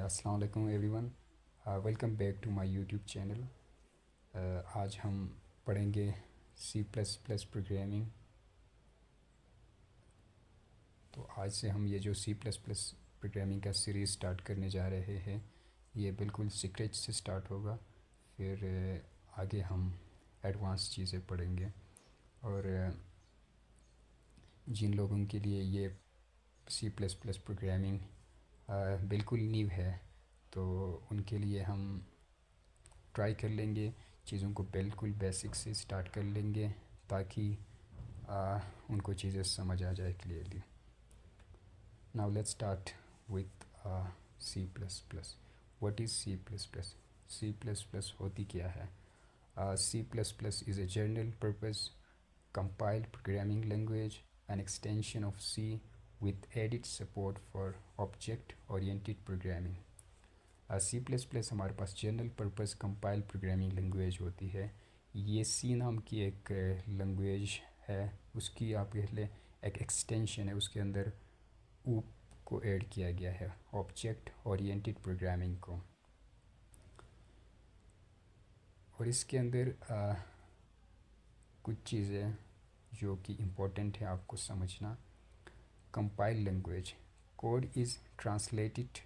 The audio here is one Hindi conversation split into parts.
अस्सलाम वालेकुम everyone. Welcome back to my YouTube channel. आज हम पढ़ेंगे सी प्लस प्लस प्रोग्रामिंग। तो आज से हम ये जो सी प्लस प्लस प्रोग्रामिंग का सीरीज़ स्टार्ट करने जा रहे हैं, ये बिल्कुल स्क्रैच से स्टार्ट होगा। फिर आगे हम एडवांस चीज़ें पढ़ेंगे। और जिन लोगों के लिए ये सी प्लस प्लस प्रोग्रामिंग बिल्कुल न्यू है, तो उनके लिए हम ट्राई कर लेंगे, चीज़ों को बिल्कुल बेसिक से स्टार्ट कर लेंगे ताकि उनको चीज़ें समझ आ जाए clearly. Now let's start with C plus plus. What is C plus plus? C plus plus होती क्या है? C plus plus is a general purpose compiled programming language, an extension of C with added support for object oriented programming। C plus plus हमारे पास general purpose compile programming language होती है। ये सी नाम की एक लैंग्वेज है, उसकी आप कह लें एक एक्सटेंशन है। उसके अंदर ऊप को ऐड किया गया है, ऑब्जेक्ट ओरिएंटेड प्रोग्रामिंग को। और इसके अंदर कुछ चीज़ें जो कि इम्पोर्टेंट है आपको समझना। Compile language code is translated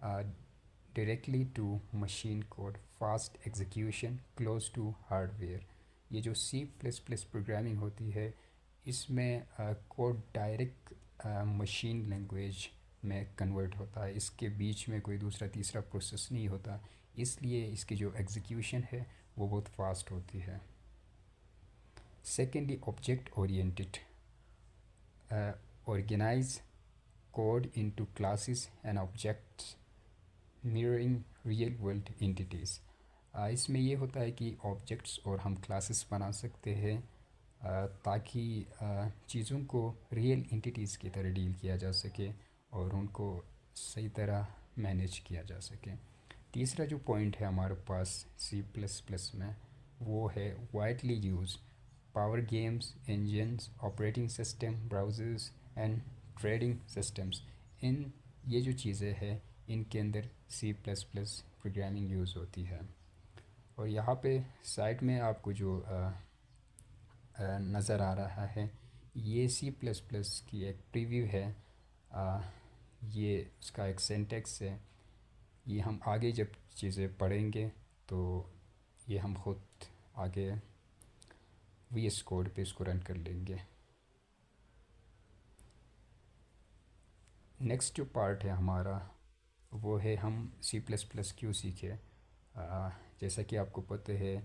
directly to machine code, fast execution, close to hardware. ये जो सी प्लस प्लस प्रोग्रामिंग होती है, इसमें कोड डायरेक्ट मशीन लैंग्वेज में कन्वर्ट होता है। इसके बीच में कोई दूसरा तीसरा प्रोसेस नहीं होता, इसलिए इसकी जो एग्जीक्यूशन है वो बहुत फास्ट होती है। Secondly, object oriented organize code into classes and objects mirroring real world entities। इसमें ये होता है कि ऑब्जेक्ट्स और हम क्लासेस बना सकते हैं ताकि चीज़ों को रियल एंटिटीज़ की तरह डील किया जा सके और उनको सही तरह मैनेज किया जा सके। तीसरा जो पॉइंट है हमारे पास सी प्लस प्लस में, वो है widely use power games, engines, operating system, browsers and trading systems. इन ये जो चीज़ें हैं, इनके अंदर C plus plus programming use होती है। और यहाँ पे साइड में आपको जो नज़र आ रहा है, ये सी प्लस प्लस की एक प्रीव्यू है। ये उसका एक सिंटैक्स है। ये हम आगे जब चीज़ें पढ़ेंगे तो ये हम खुद आगे VS कोड पे इसको रन कर लेंगे। नेक्स्ट जो पार्ट है हमारा, वो है हम सी प्लस प्लस क्यों सीखे। जैसा कि आपको पता है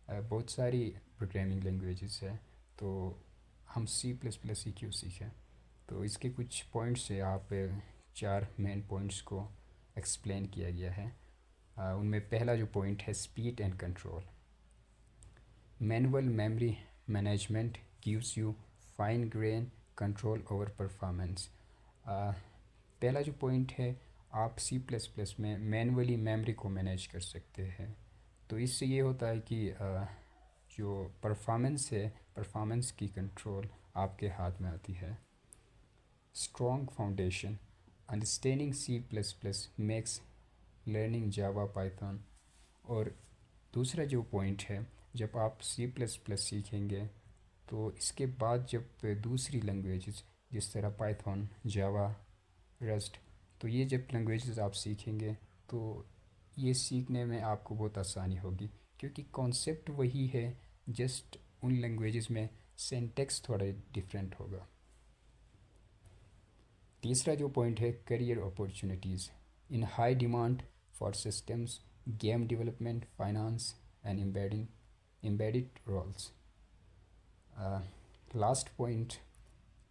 बहुत सारी प्रोग्रामिंग लैंग्वेजेस है, तो हम सी प्लस प्लस ही क्यों सीखें? तो इसके कुछ पॉइंट्स है, आप 4 मेन पॉइंट्स को एक्सप्लेन किया गया है। उनमें पहला जो पॉइंट है speed and control. Manual memory management gives you fine grain control over performance. पहला जो पॉइंट है, आप सी प्लस प्लस में मैनुअली मेमोरी को मैनेज कर सकते हैं। तो इससे ये होता है कि जो परफॉर्मेंस है, परफॉर्मेंस की कंट्रोल आपके हाथ में आती है। Strong foundation, understanding C plus plus makes learning Java Python. और दूसरा जो पॉइंट है, जब आप सी प्लस प्लस सीखेंगे तो इसके बाद जब दूसरी लैंग्वेजेस जिस तरह पाइथन, जावा, रस्ट, तो ये जब लैंग्वेजेस आप सीखेंगे तो ये सीखने में आपको बहुत आसानी होगी, क्योंकि कॉन्सेप्ट वही है, जस्ट उन लैंग्वेजेस में सिंटैक्स थोड़ा डिफरेंट होगा। तीसरा जो पॉइंट है career opportunities in high demand for systems, game development, finance and embedded roles। Last point,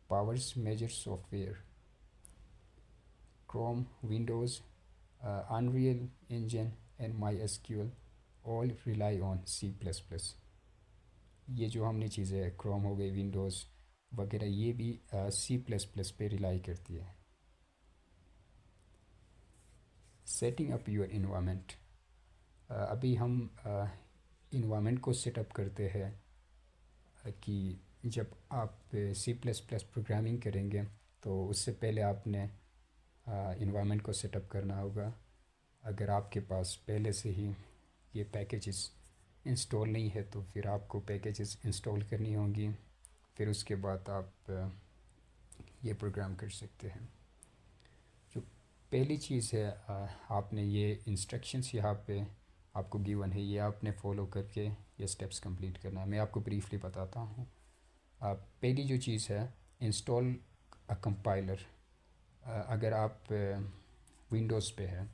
powers major software, Chrome, Windows, Unreal Engine and MySQL all rely on C++। ये जो हमने चीज़ें क्रोम हो गई, विंडोज़ वगैरह, ये भी C++ पे रिलाई करती है। Setting up your environment. अभी हम इन्वायरमेंट को सेटअप करते हैं कि जब आप सी प्लस प्लस प्रोग्रामिंग करेंगे तो उससे पहले आपने इन्वायरमेंट को सेटअप करना होगा। अगर आपके पास पहले से ही ये पैकेजेस इंस्टॉल नहीं है तो फिर आपको पैकेजेस इंस्टॉल करनी होंगी, फिर उसके बाद आप ये प्रोग्राम कर सकते हैं। जो पहली चीज़ है, आपने ये इंस्ट्रक्शंस यहाँ पे आपको गिवन है, ये आपने फॉलो करके ये स्टेप्स कंप्लीट करना है। मैं आपको ब्रीफली बताता हूँ। पहली जो चीज़ है, इंस्टॉल अ कंपाइलर। अगर आप विंडोज़ पे है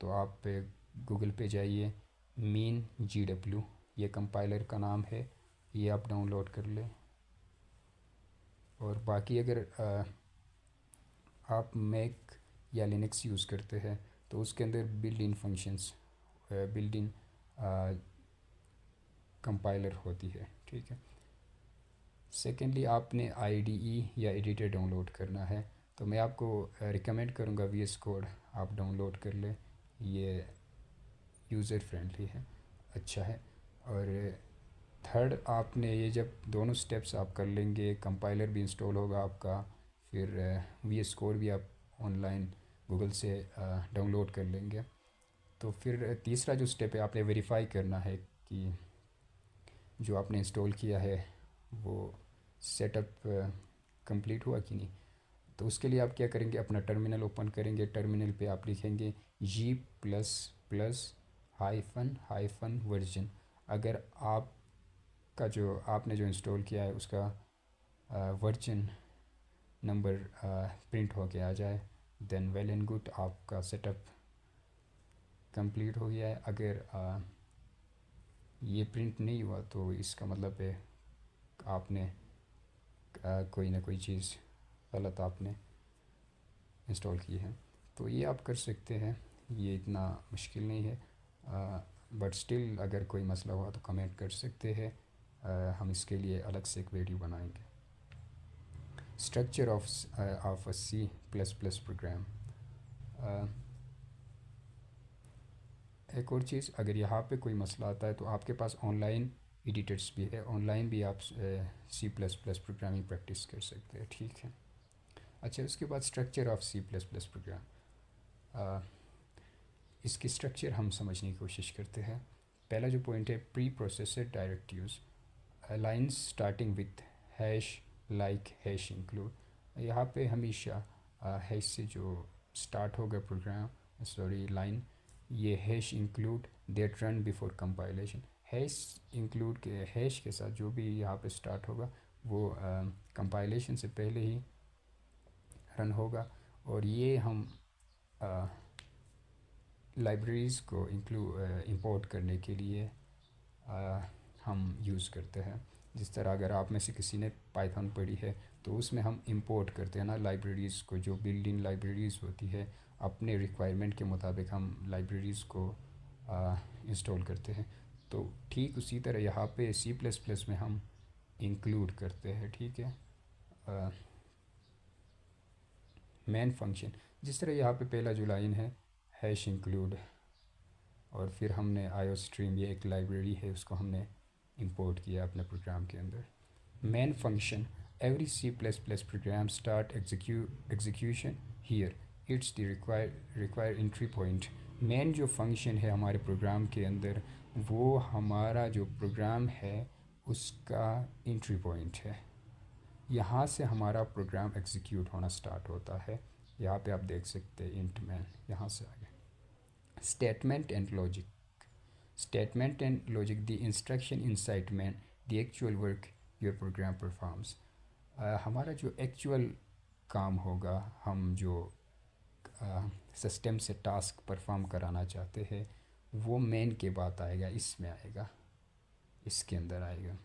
तो आप गूगल पे जाइए, मीन GW, ये कंपाइलर का नाम है, ये आप डाउनलोड कर लें। और बाकी अगर आप मैक या लिनक्स यूज़ करते हैं तो उसके अंदर built in functions, built in compiler होती है, ठीक है। सेकेंडली, आपने IDE या एडिटर डाउनलोड करना है, तो मैं आपको रिकमेंड करूँगा VS कोड आप डाउनलोड कर लें, ये यूज़र फ्रेंडली है, अच्छा है। और थर्ड, आपने ये जब दोनों स्टेप्स आप कर लेंगे, कंपाइलर भी इंस्टॉल होगा आपका, फिर VS कोड भी आप ऑनलाइन गूगल से डाउनलोड कर लेंगे, तो फिर तीसरा जो स्टेप है, आपने वेरीफाई करना है कि जो आपने इंस्टॉल किया है वो सेटअप कंप्लीट हुआ कि नहीं। तो उसके लिए आप क्या करेंगे, अपना टर्मिनल ओपन करेंगे, टर्मिनल पे आप लिखेंगे G++-हाइफन वर्जन। अगर आपका जो आपने जो इंस्टॉल किया है उसका वर्जन नंबर प्रिंट होके आ जाए, देन वेल एंड गुड, आपका सेटअप कंप्लीट हो गया है। अगर ये प्रिंट नहीं हुआ तो इसका मतलब है आपने कोई ना कोई चीज़ गलत आपने इंस्टॉल की है। तो ये आप कर सकते हैं, ये इतना मुश्किल नहीं है, बट स्टिल अगर कोई मसला हुआ तो कमेंट कर सकते हैं, हम इसके लिए अलग से एक वीडियो बनाएंगे। Structure of a C++ program. एक और चीज़, अगर यहाँ पे कोई मसला आता है तो आपके पास ऑनलाइन एडिटर्स भी है, ऑनलाइन भी आप C++ प्रोग्रामिंग प्रैक्टिस कर सकते हैं, ठीक है। अच्छा, उसके बाद स्ट्रक्चर ऑफ C++ प्रोग्राम, इसकी स्ट्रक्चर हम समझने की कोशिश करते हैं। पहला जो पॉइंट है, pre processor directives, lines starting with hash like hash include. यहाँ पे हमेशा हैश से जो स्टार्ट होगा प्रोग्राम, सॉरी लाइन, ये hash include that run before compilation. Hash include के हैश के साथ जो भी यहाँ पे स्टार्ट होगा वो कंपाइलेशन से पहले ही रन होगा। और ये हम लाइब्रेरीज़ को इंपोर्ट करने के लिए हम यूज़ करते हैं। जिस तरह अगर आप में से किसी ने पाइथन पढ़ी है तो उसमें हम इंपोर्ट करते हैं ना लाइब्रेरीज़ को, जो बिल्ट इन लाइब्रेरीज़ होती है, अपने रिक्वायरमेंट के मुताबिक हम लाइब्रेरीज़ को इंस्टॉल करते हैं। तो ठीक उसी तरह यहाँ पे C++ में हम इंक्लूड करते हैं, ठीक है, मेन फंक्शन। जिस तरह यहाँ पे पहला जो लाइन है, हैश इंक्लूड, और फिर हमने IOStream, ये एक लाइब्रेरी है, उसको हमने इंपोर्ट किया अपने प्रोग्राम के अंदर। Main function, every C++ program start execution here, it's the require entry point. Main जो फंक्शन है हमारे प्रोग्राम के अंदर, वो हमारा जो प्रोग्राम है उसका एंट्री पॉइंट है, यहाँ से हमारा प्रोग्राम एग्जीक्यूट होना स्टार्ट होता है। यहाँ पे आप देख सकते हैं इंट मैन, यहाँ से आगे statement and logic. Statement and logic, the instruction inside main, the actual work your program performs. हमारा जो एक्चुअल काम होगा, हम जो सिस्टम से टास्क परफॉर्म कराना चाहते हैं, वो मेन के बाद आएगा, इसमें आएगा, इसके अंदर आएगा।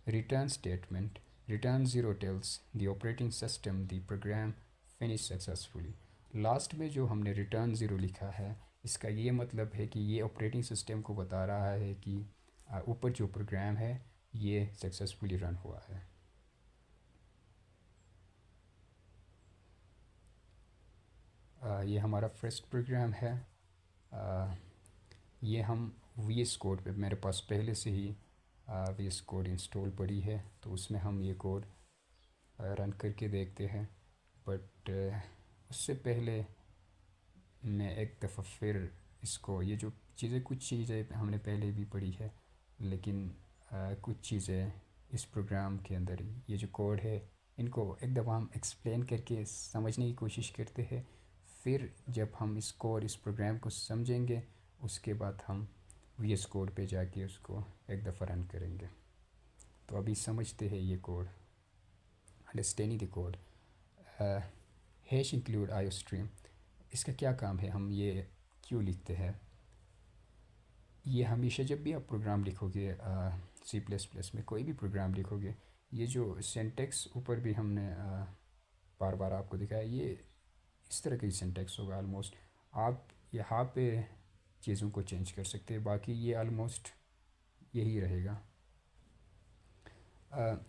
Return statement, return 0 tells the operating system the program finish successfully. Last में जो हमने रिटर्न 0 लिखा है, इसका ये मतलब है कि ये ऑपरेटिंग सिस्टम को बता रहा है कि ऊपर जो प्रोग्राम है ये सक्सेसफुली रन हुआ है। ये हमारा फर्स्ट प्रोग्राम है। ये हम VS कोड पे, मेरे पास पहले से ही VS कोड इंस्टॉल पड़ी है, तो उसमें हम ये कोड रन करके देखते हैं। बट उससे पहले मैं एक दफ़ा फिर इसको, ये जो चीज़ें, कुछ चीज़ें हमने पहले भी पढ़ी है, लेकिन कुछ चीज़ें इस प्रोग्राम के अंदर, ये जो कोड है, इनको एक दफ़ा हम एक्सप्लेन करके समझने की कोशिश करते हैं। फिर जब हम इस कोड, इस प्रोग्राम को समझेंगे, उसके बाद हम वी एस कोड पे जाके उसको एक दफ़ा रन करेंगे। तो अभी समझते हैं ये code, understanding the code. Hash include आयो स्ट्रीम, इसका क्या काम है, हम ये क्यों लिखते हैं? ये हमेशा जब भी आप प्रोग्राम लिखोगे, सी प्लस प्लस में कोई भी प्रोग्राम लिखोगे, ये जो सिंटेक्स ऊपर भी हमने बार बार आपको दिखाया, ये इस तरह का ही सिंटेक्स होगा ऑलमोस्ट। आप यहाँ पे चीज़ों को चेंज कर सकते हैं, बाकी ये ऑलमोस्ट यही रहेगा।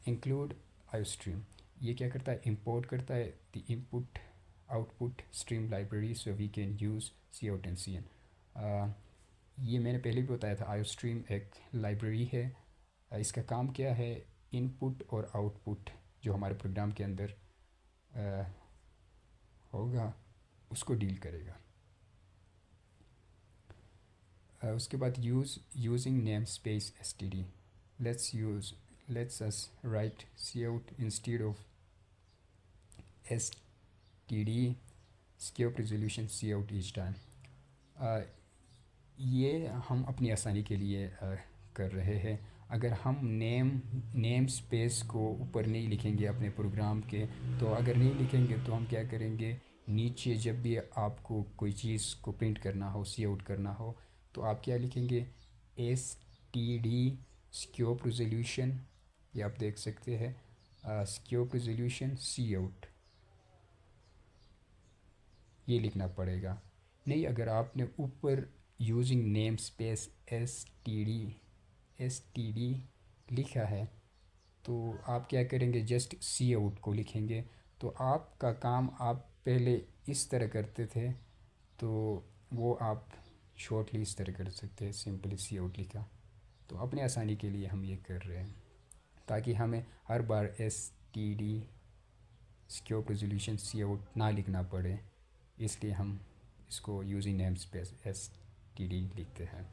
इंक्लूड आयो स्ट्रीम, ये क्या करता है, इंपोर्ट करता है the input output stream library so we can use C out and C in. ये मैंने पहले भी बताया था, आयो स्ट्रीम एक लाइब्रेरी है। इसका काम क्या है, इनपुट और आउटपुट जो हमारे प्रोग्राम के अंदर होगा उसको डील करेगा। उसके बाद using name space S T D, let's us write C out instead of S T D scope resolution C out each time. ये हम अपनी आसानी के लिए कर रहे हैं। अगर हम नेम स्पेस को ऊपर नहीं लिखेंगे अपने प्रोग्राम के, तो अगर नहीं लिखेंगे तो हम क्या करेंगे, नीचे जब भी आपको कोई चीज़ को प्रिंट करना हो, सी आउट करना हो, तो आप क्या लिखेंगे, S T D scope resolution, ये आप देख सकते हैं, स्कोप रेजोल्यूशन सी आउट, ये लिखना पड़ेगा। नहीं, अगर आपने ऊपर using name space S T D लिखा है, तो आप क्या करेंगे, जस्ट सी आउट को लिखेंगे। तो आपका काम आप पहले इस तरह करते थे, तो वो आप शॉर्टली इस तरह कर सकते हैं, सिंपली सी आउट लिखा। तो अपने आसानी के लिए हम ये कर रहे हैं, ताकि हमें हर बार S T D scope resolution C out ना लिखना पड़े, इसलिए हम इसको using name space S T D लिखते हैं।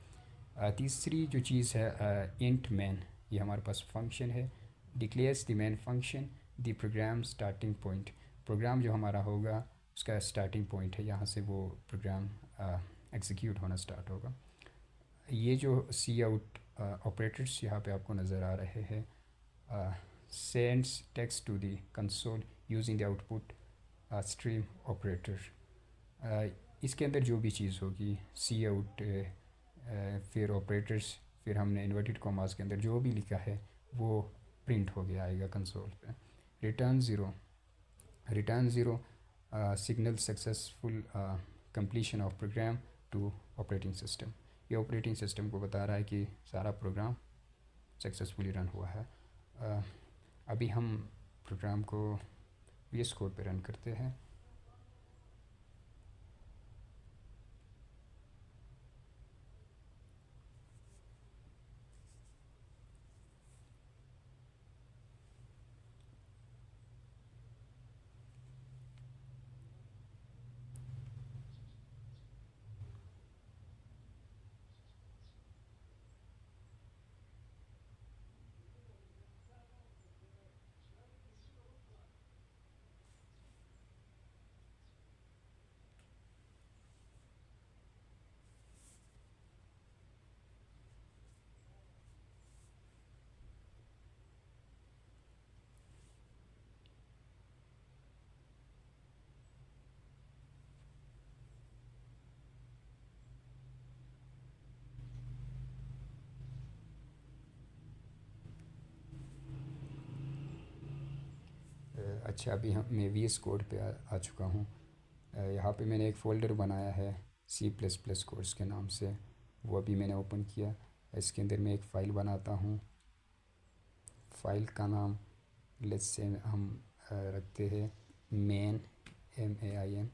तीसरी जो चीज़ है, इंट मैन, ये हमारे पास फंक्शन है, declares the main function the program starting point. Program जो हमारा होगा उसका स्टार्टिंग पॉइंट है, यहाँ से वो प्रोग्राम एग्जीक्यूट होना स्टार्ट होगा। ये जो सी आउट ऑपरेटर्स यहाँ पे आपको नज़र आ रहे हैं, sends text to the console using the output stream operator. इसके अंदर जो भी चीज़ होगी, सी आउट, फिर ऑपरेटर्स, फिर हमने इन्वर्टेड कॉमास के अंदर जो भी लिखा है वो प्रिंट हो गया आएगा कंसोल पे। Return zero signal successful completion of program to operating system. ये ऑपरेटिंग सिस्टम को बता रहा है कि सारा प्रोग्राम सक्सेसफुली रन हुआ है। अभी हम प्रोग्राम को वी एस कोड पे रन करते हैं। अच्छा, अभी मैं वी एस कोड पे आ चुका हूँ। यहाँ पे मैंने एक फ़ोल्डर बनाया है सी प्लस प्लस कोर्स के नाम से, वो अभी मैंने ओपन किया। इसके अंदर मैं एक फ़ाइल बनाता हूँ। फ़ाइल का नाम लेट्स से हम रखते हैं मेन MAIN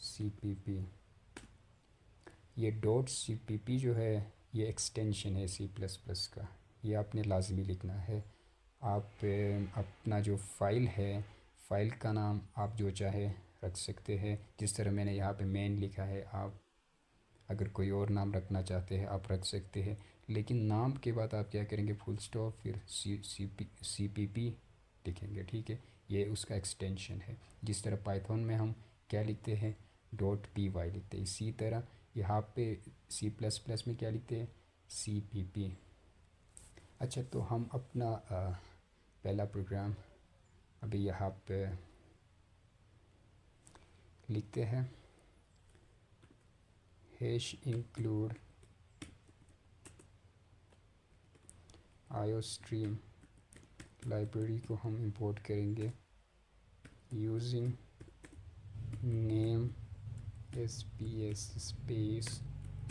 .cpp। ये .cpp जो है, ये एक्सटेंशन है सी प्लस प्लस का, ये आपने लाजमी लिखना है। आप अपना जो फ़ाइल है, फ़ाइल का नाम आप जो चाहे रख सकते हैं। जिस तरह मैंने यहाँ पे मेन लिखा है, आप अगर कोई और नाम रखना चाहते हैं आप रख सकते हैं, लेकिन नाम के बाद आप क्या करेंगे, फुल स्टॉप फिर सी पी पी लिखेंगे, ठीक है। ये उसका एक्सटेंशन है। जिस तरह पाइथन में हम क्या लिखते हैं, डॉट पी वाई लिखते हैं, इसी तरह यहाँ पे सी प्लस प्लस में क्या लिखते हैं, सी पी पी। अच्छा, तो हम अपना पहला प्रोग्राम अभी यहाँ पे लिखते हैं। हैश इंक्लूड आयोस्ट्रीम लाइब्रेरी को हम इंपोर्ट करेंगे using name S P S space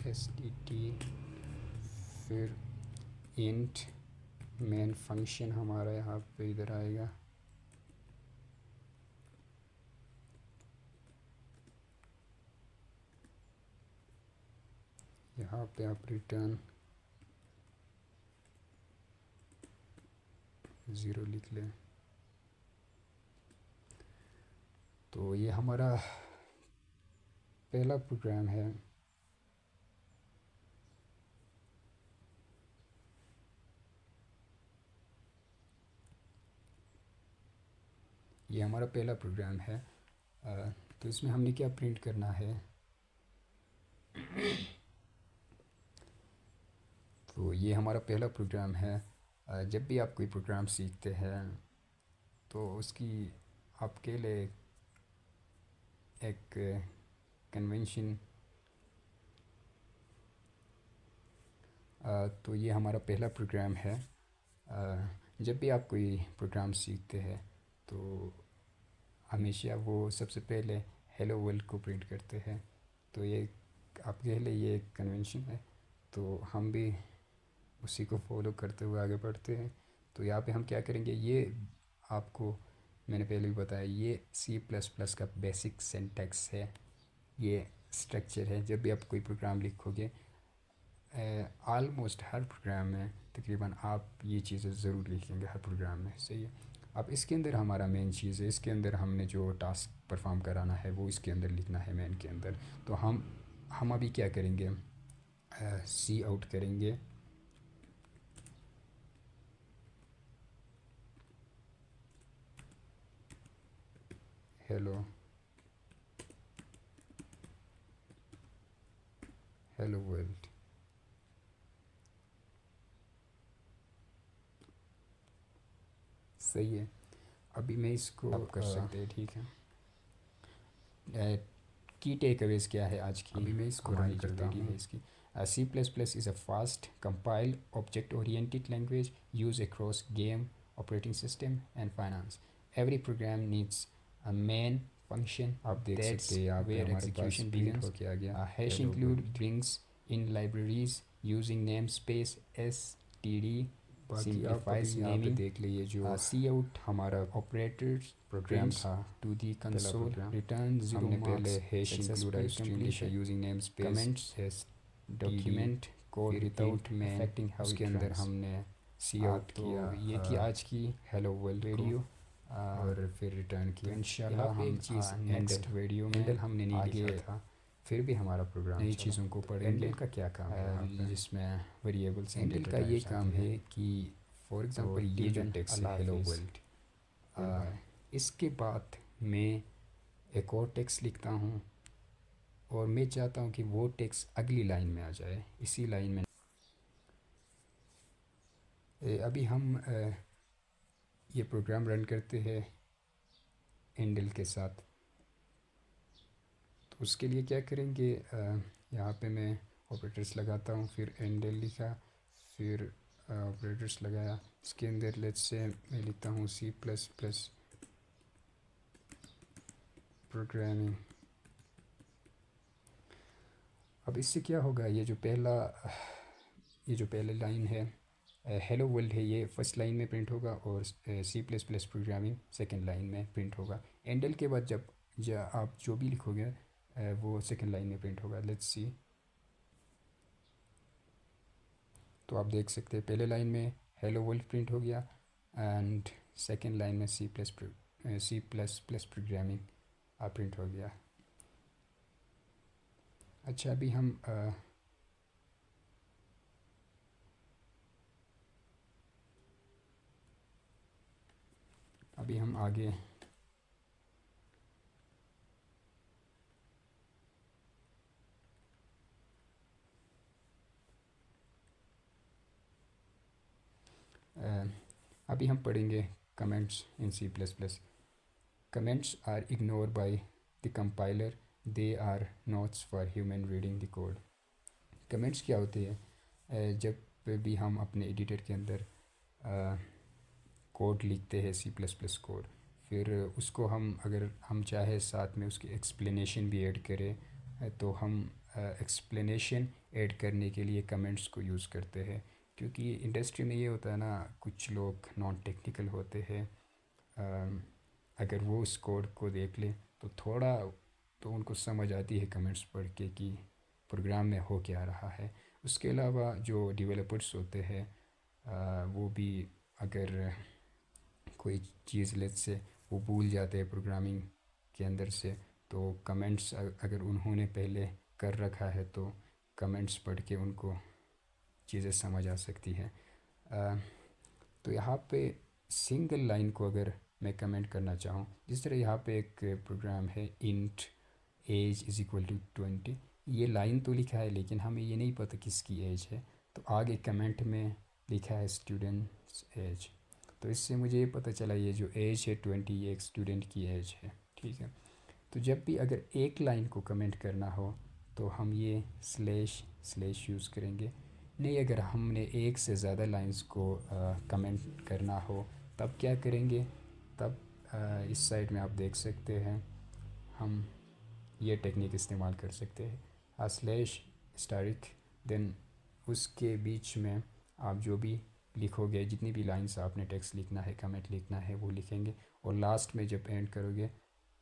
S T T, फिर इंट मेन फंक्शन हमारा यहाँ पे इधर आएगा, यहाँ पे आप रिटर्न 0 लिख लें। तो ये हमारा पहला प्रोग्राम है। ये हमारा पहला प्रोग्राम है। तो इसमें हमने क्या प्रिंट करना है, तो ये हमारा पहला प्रोग्राम है। जब भी आप कोई प्रोग्राम सीखते हैं तो उसकी आपके लिए एक कन्वेंशन, तो ये हमारा पहला प्रोग्राम है। जब भी आप कोई प्रोग्राम सीखते हैं तो हमेशा वो सबसे पहले हेलो वर्ल्ड को प्रिंट करते हैं। तो ये आपके लिए ये एक कन्वेंशन है, तो हम भी उसी को फॉलो करते हुए आगे बढ़ते हैं। तो यहाँ पे हम क्या करेंगे, ये आपको मैंने पहले भी बताया, ये सी प्लस प्लस का बेसिक सिंटैक्स है, ये स्ट्रक्चर है। जब भी आप कोई प्रोग्राम लिखोगे, ऑलमोस्ट हर प्रोग्राम में तकरीबन आप ये चीज़ें ज़रूर लिखेंगे, हर प्रोग्राम में, सही है। अब इसके अंदर हमारा मेन चीज़ है, इसके अंदर हमने जो टास्क परफॉर्म कराना है वो इसके अंदर लिखना है मेन के अंदर। तो हम अभी क्या करेंगे, सी आउट करेंगे, हेलो हेलो वर्ल्ड, सही है। अभी मैं इसको आप कर सकते हैं, ठीक है। की टेक अवेज क्या है आज की, अभी मैं इसको रन करता हूँ। इसकी C plus plus is a fast compiled object oriented language use across game, operating system and finance. Every program needs a main function, आप देख सकते हैं यहाँ पे हमारे पास बिगिंस हो क्या गया, hash include brings in libraries using name space S T D, simplifies naming, देख लिए जो सी आउट हमारा ऑपरेटर्स प्रोग्राम था टू दी कंसोल, रिटर्न 0 हमने पहले हैश इंक्लूड लिखा using name space comments S document code without main affecting how उसके अंदर हमने सी आउट किया। ये थी आज की हेलो वर्ल्ड वीडियो, और फिर रिटर्न किया। तो इंशाल्लाह हम एक चीज़ नेक्स्ट वीडियो में हमने नहीं लिखा था, फिर भी हमारा प्रोग्राम नई चीज़ों को पढ़ेंगे। एंडल का क्या काम है, जिसमें वेरिएबल्स, एंडल का ये काम है कि फॉर एग्जांपल ये जो टेक्स्ट है हेलो वर्ल्ड, इसके बाद मैं एक और टेक्स्ट लिखता हूँ और मैं चाहता हूँ कि वो टेक्स्ट अगली लाइन में आ जाए, इसी लाइन में। अभी हम ये प्रोग्राम रन करते हैं एंडल के साथ। तो उसके लिए क्या करेंगे, यहाँ पे मैं ऑपरेटर्स लगाता हूँ, फिर एंडल लिखा, फिर ऑपरेटर्स लगाया। इसके अंदर लेट्स से मैं लिखता हूँ सी प्लस प्लस प्रोग्रामिंग। अब इससे क्या होगा, ये जो पहला लाइन है हेलो वर्ल्ड है, ये फर्स्ट लाइन में प्रिंट होगा, और C plus plus programming second line में प्रिंट होगा। एंडल के बाद जब आप जो भी लिखोगे वो सेकेंड लाइन में प्रिंट होगा। लेट्स सी, तो आप देख सकते हैं पहले लाइन में हेलो वर्ल्ड प्रिंट हो गया एंड सेकेंड लाइन में C plus plus programming print हो गया। अच्छा, अभी हम आगे अ, अभी हम पढ़ेंगे comments in C plus plus. Comments are ignore by the compiler, they are notes for human reading the code. Comments क्या होते हैं? जब भी हम अपने एडिटर के अंदर कोड लिखते हैं, सी प्लस प्लस कोड, फिर उसको हम अगर हम चाहे साथ में उसकी एक्सप्लेनेशन भी ऐड करें, तो हम एक्सप्लेनेशन ऐड करने के लिए कमेंट्स को यूज़ करते हैं। क्योंकि इंडस्ट्री में ये होता है ना, कुछ लोग नॉन टेक्निकल होते हैं, अगर वो उस कोड को देख लें तो थोड़ा तो उनको समझ आती है कमेंट्स पढ़ के कि प्रोग्राम में हो क्या रहा है। उसके अलावा जो डेवलपर्स होते हैं, वो भी अगर कोई चीज़ लेट से वो भूल जाते हैं प्रोग्रामिंग के अंदर से, तो कमेंट्स अगर उन्होंने पहले कर रखा है तो कमेंट्स पढ़ के उनको चीज़ें समझ आ सकती है। अ, तो यहाँ पे सिंगल लाइन को अगर मैं कमेंट करना चाहूँ, जिस तरह यहाँ पे एक प्रोग्राम है int age is equal to 20, ये लाइन तो लिखा है लेकिन हमें ये नहीं पता किसकी एज है, तो आगे कमेंट में लिखा है स्टूडेंट्स एज। तो इससे मुझे ये पता चला ये जो एज है 20, ये एक स्टूडेंट की एज है। ठीक है, तो जब भी अगर एक लाइन को कमेंट करना हो तो हम ये स्लैश स्लैश यूज़ करेंगे। नहीं, अगर हमने एक से ज़्यादा लाइंस को कमेंट करना हो तब क्या करेंगे? तब इस साइड में आप देख सकते हैं, हम ये टेक्निक इस्तेमाल कर सकते हैं, स्लैश स्टारिक, देन उसके बीच में आप जो भी लिखोगे, जितनी भी लाइंस आपने टेक्स्ट लिखना है, कमेंट लिखना है, वो लिखेंगे, और लास्ट में जब एंड करोगे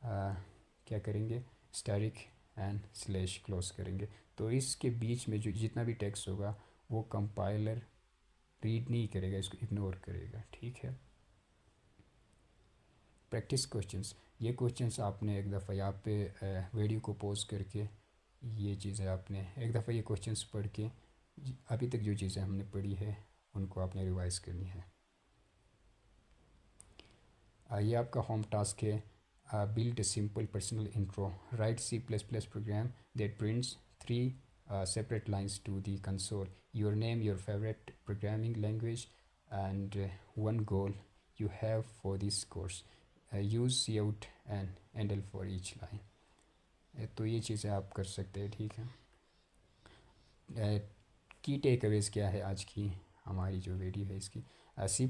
क्या करेंगे? स्टारिक एंड स्लैश क्लोज करेंगे। तो इसके बीच में जो जितना भी टेक्स्ट होगा वो कंपाइलर रीड नहीं करेगा, इसको इग्नोर करेगा। ठीक है। प्रैक्टिस क्वेश्चंस, ये क्वेश्चंस आपने एक दफ़ा यहाँ पे वीडियो को पॉज करके ये चीज़ें आपने एक दफ़ा ये क्वेश्चंस पढ़ के अभी तक जो चीज़ें हमने पढ़ी है उनको आपने रिवाइज करनी है। ये आपका होम टास्क है, build a simple personal intro. Write C++ program that prints three separate lines to the console. Your name, your favorite programming language, and one goal you have for this course. Use cout and handle for each line. तो ये चीज़ें आप कर सकते हैं। ठीक है। की टेक अवेज क्या है आज की हमारी जो वीडियो है इसकी? C++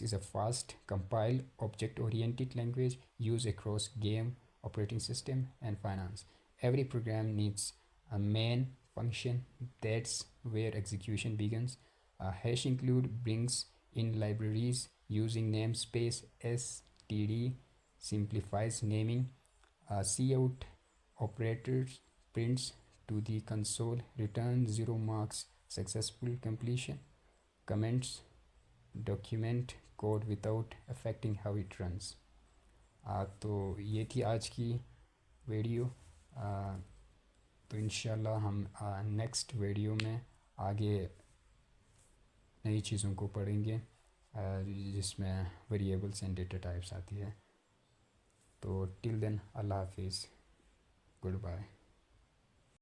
is a fast, compiled, object-oriented language used across game, operating system, and finance. Every program needs a main function. That's where execution begins. Hash include brings in libraries using namespace std, simplifies naming. Cout operators prints to the console, return 0 marks successful completion. Comments document code without affecting how it runs. तो ये थी आज की वीडियो। तो इंशाल्लाह हम नेक्स्ट वीडियो में आगे नई चीज़ों को पढ़ेंगे, जिसमें वेरिएबल्स एंड डेटा टाइप्स आती है। तो टिल देन, अल्लाह हाफिज़, गुड बाय।